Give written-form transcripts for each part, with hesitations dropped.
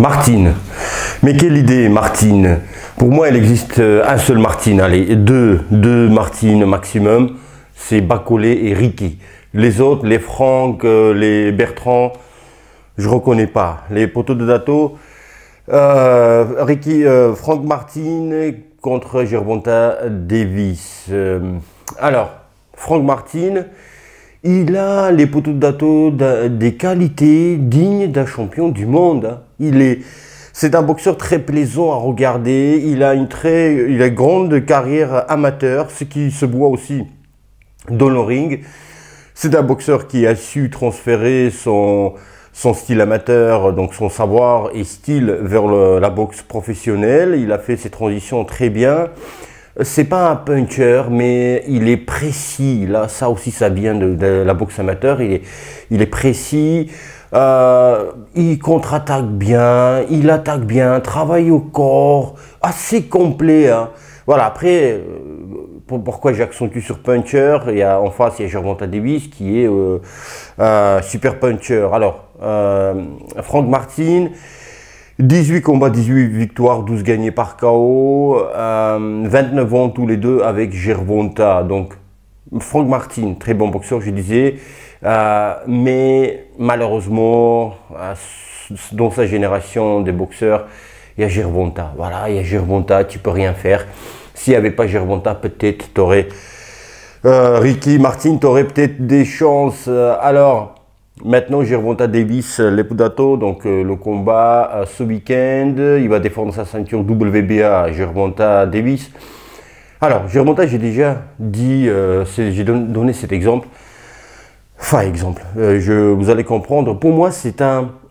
Martine. Mais quelle idée, Martine? Pour moi, il existe un seul Martine. Allez, deux Martine maximum. C'est Bacolé et Ricky. Les autres, les Franck, les Bertrand, je ne reconnais pas. Les poteaux de Dato, Ricky, Franck Martine contre Gervonta Davis. Alors, Franck Martine, il a, les poteaux de Dato, des qualités dignes d'un champion du monde. C'est un boxeur très plaisant à regarder. Il a une grande carrière amateur, ce qui se voit aussi dans le ring. C'est un boxeur qui a su transférer son style amateur, donc son savoir et style vers la boxe professionnelle. Il a fait ses transitions très bien. C'est pas un puncher, mais il est précis. Là, ça aussi, ça vient de la boxe amateur. Il est précis. Il contre-attaque bien. Il attaque bien. Travaille au corps. Assez complet. Hein. Voilà. Après, pourquoi j'accentue sur puncher? En face, il y a Gervonta Davis qui est super puncher. Alors, Franck Martine. 18 combats, 18 victoires, 12 gagnés par KO, 29 ans tous les deux avec Gervonta. Donc, Franck Martine, très bon boxeur, je disais, mais malheureusement, dans sa génération de boxeurs, il y a Gervonta. Voilà, il y a Gervonta, tu peux rien faire. S'il n'y avait pas Gervonta, peut-être tu aurais Ricky Martin, tu aurais peut-être des chances. Alors, maintenant, Gervonta Davis, Lepudato, donc le combat ce week-end, il va défendre sa ceinture WBA, Gervonta Davis. Alors, Gervonta, j'ai déjà dit, j'ai donné cet exemple. Enfin, exemple, vous allez comprendre. Pour moi,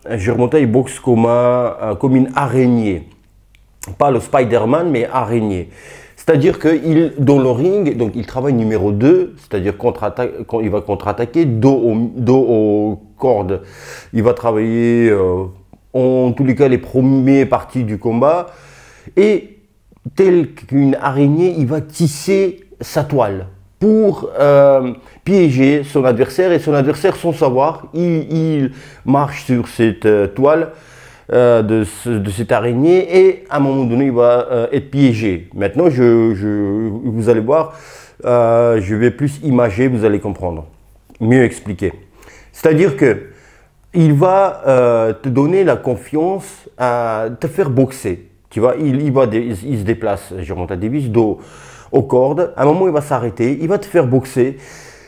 Gervonta, il boxe comme une araignée. Pas le Spider-Man, mais araignée. C'est-à-dire que dans le ring, donc il travaille numéro 2, c'est-à-dire il va contre-attaquer dos aux cordes. Il va travailler en tous les cas les premières parties du combat. Et tel qu'une araignée, il va tisser sa toile pour piéger son adversaire. Et son adversaire, sans savoir, il marche sur cette toile. De cette araignée et à un moment donné il va être piégé. Maintenant vous allez voir, je vais plus imager, vous allez comprendre, mieux expliquer. C'est-à-dire que il va te donner la confiance à te faire boxer. Tu vois, il se déplace, Gervonta Davis, dos aux cordes. À un moment il va s'arrêter, il va te faire boxer.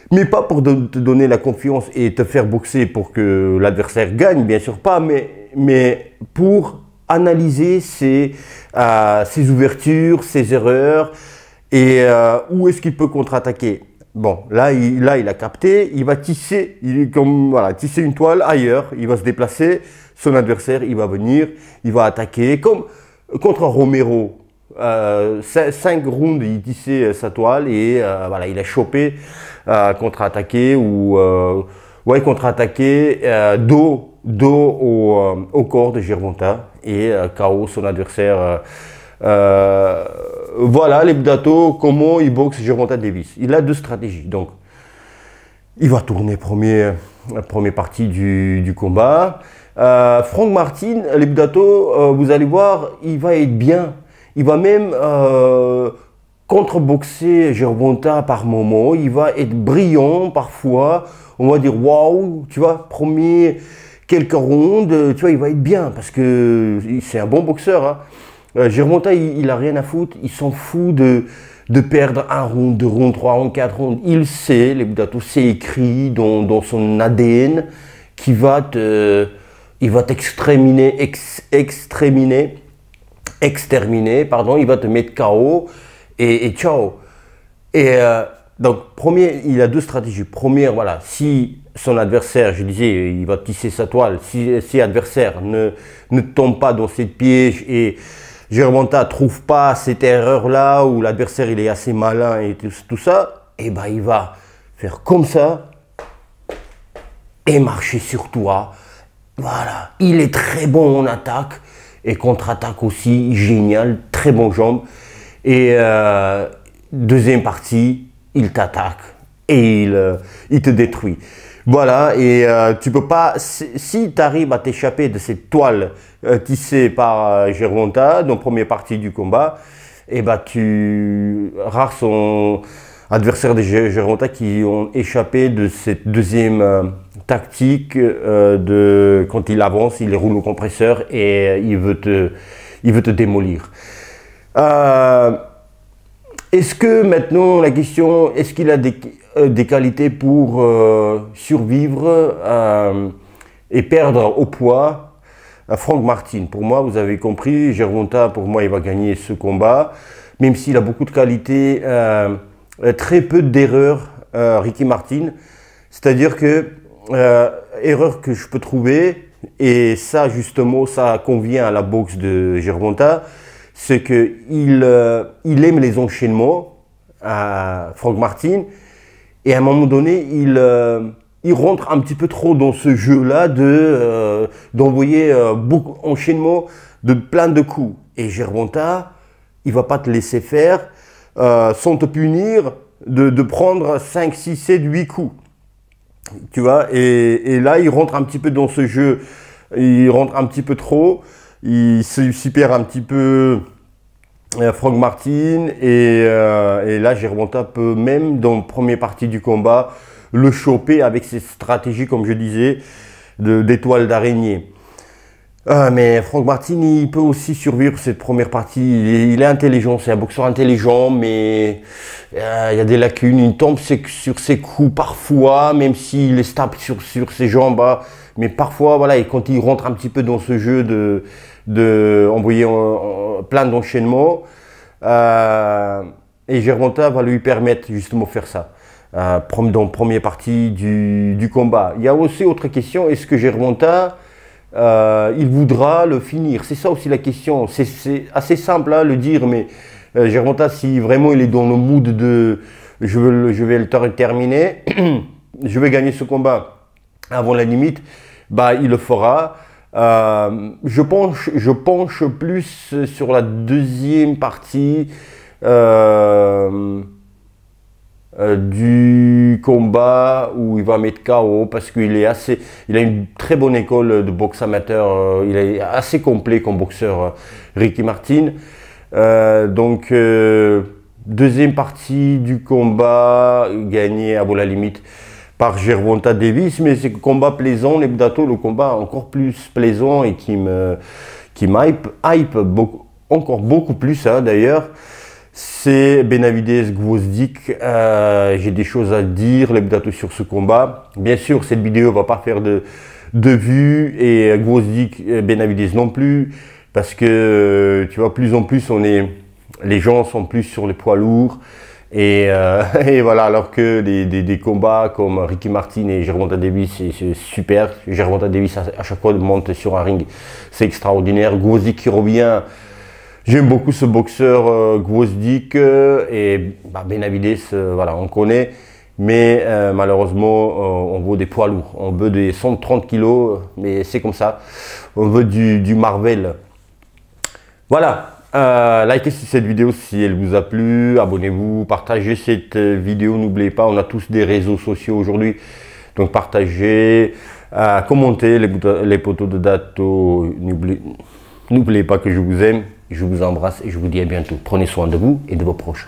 Mais pas pour te donner la confiance et te faire boxer pour que l'adversaire gagne, bien sûr pas, mais pour analyser ses ouvertures, ses erreurs et où est-ce qu'il peut contre-attaquer. Bon, là, il a capté, il va tisser, tisser une toile ailleurs, il va se déplacer, son adversaire, il va venir, il va attaquer, comme contre Romero. 5 rounds, il tissait sa toile et voilà, il a chopé, contre-attaqué ou contre-attaqué dos au corps de Gervonta et KO son adversaire. Voilà les Dato, comment il boxe Gervonta Davis. Il a deux stratégies. Donc, il va tourner première partie du combat. Franck Martine, les Dato, vous allez voir, il va être bien. Il va même contre-boxer Gervonta par moment. Il va être brillant parfois. On va dire waouh, tu vois, quelques rondes, tu vois, il va être bien parce que c'est un bon boxeur. Hein. Gervonta, il a rien à foutre. Il s'en fout de perdre un round, 2 rounds, 3 rounds, 4 rounds. Il sait, les Dato, c'est écrit dans son ADN qu'il va t'exterminer, il va te mettre KO et ciao. Et donc, il a deux stratégies. Première, voilà, si son adversaire, je disais, il va tisser sa toile, si l'adversaire ne tombe pas dans cette piège et Gervonta ne trouve pas cette erreur-là où l'adversaire il est assez malin et tout ça, et ben il va faire comme ça et marcher sur toi. Voilà, il est très bon en attaque. Et contre-attaque aussi, génial, très bon jambe. Et deuxième partie, il t'attaque et il te détruit. Voilà, et tu peux pas, si tu arrives à t'échapper de cette toile tissée par Gervonta dans la première partie du combat, et bah rares sont adversaires de Gervonta qui ont échappé de cette deuxième tactique de quand il avance, il roule au compresseur et il veut te démolir. Est-ce que maintenant la question, est-ce qu'il a des qualités pour survivre et perdre au poids? Frank Martin, pour moi, vous avez compris, Gervonta, pour moi, il va gagner ce combat, même s'il a beaucoup de qualités, très peu d'erreurs, Ricky Martin. C'est-à-dire que, erreur que je peux trouver, et ça, justement, ça convient à la boxe de Gervonta, c'est qu'il aime les enchaînements, Frank Martin, et à un moment donné, il rentre un petit peu trop dans ce jeu-là d'envoyer beaucoup d'enchaînements de plein de coups. Et Gervonta, il va pas te laisser faire sans te punir de prendre 5, 6, 7, 8 coups. Tu vois, et là, il rentre un petit peu dans ce jeu, il rentre un petit peu trop, il se perd un petit peu Frank Martin, et là, Gervonta peut même, dans la première partie du combat, le choper avec ses stratégies, comme je disais, d'étoile d'araignée. Mais Frank Martin, il peut aussi survivre cette première partie. Il est intelligent, c'est un boxeur intelligent, mais il y a des lacunes. Il tombe sur ses coups parfois, même s'il est stable sur ses jambes. Mais parfois, voilà, et quand il rentre un petit peu dans ce jeu de envoyer plein d'enchaînements, et Gervonta va lui permettre justement de faire ça. Dans la première partie du combat. Il y a aussi autre question, est-ce que Gervonta, il voudra le finir? C'est ça aussi la question. C'est assez simple à le dire, mais Gervonta, si vraiment il est dans le mood de je vais le terminer, je vais gagner ce combat avant la limite, bah, il le fera. Je penche plus sur la deuxième partie du combat où il va mettre KO parce qu'il il a une très bonne école de boxe amateur, il est assez complet comme boxeur, Ricky Martin. Donc deuxième partie du combat gagné avant la limite par Gervonta Davis, mais c'est un combat plaisant, Lebdato, le combat encore plus plaisant et qui m'hype encore beaucoup plus d'ailleurs. C'est Benavidez Gvozdyk. J'ai des choses à dire, Lebdato, sur ce combat. Bien sûr, cette vidéo ne va pas faire de vues, et Gvozdyk, Benavidez non plus, parce que tu vois, plus en plus, les gens sont plus sur les poids lourds. Et voilà, alors que des combats comme Ricky Martin et Gervonta Davis, c'est super. Gervonta Davis, à chaque fois, monte sur un ring, c'est extraordinaire. Gvozdyk qui revient. J'aime beaucoup ce boxeur Gvozdyk, et Benavidez, voilà, on connaît, mais malheureusement, on veut des poids lourds, on veut des 130 kilos, mais c'est comme ça, on veut du Marvel. Voilà, likez cette vidéo si elle vous a plu, abonnez-vous, partagez cette vidéo, n'oubliez pas, on a tous des réseaux sociaux aujourd'hui, donc partagez, commentez les potos de Dato, n'oubliez pas que je vous aime. Je vous embrasse et je vous dis à bientôt. Prenez soin de vous et de vos proches.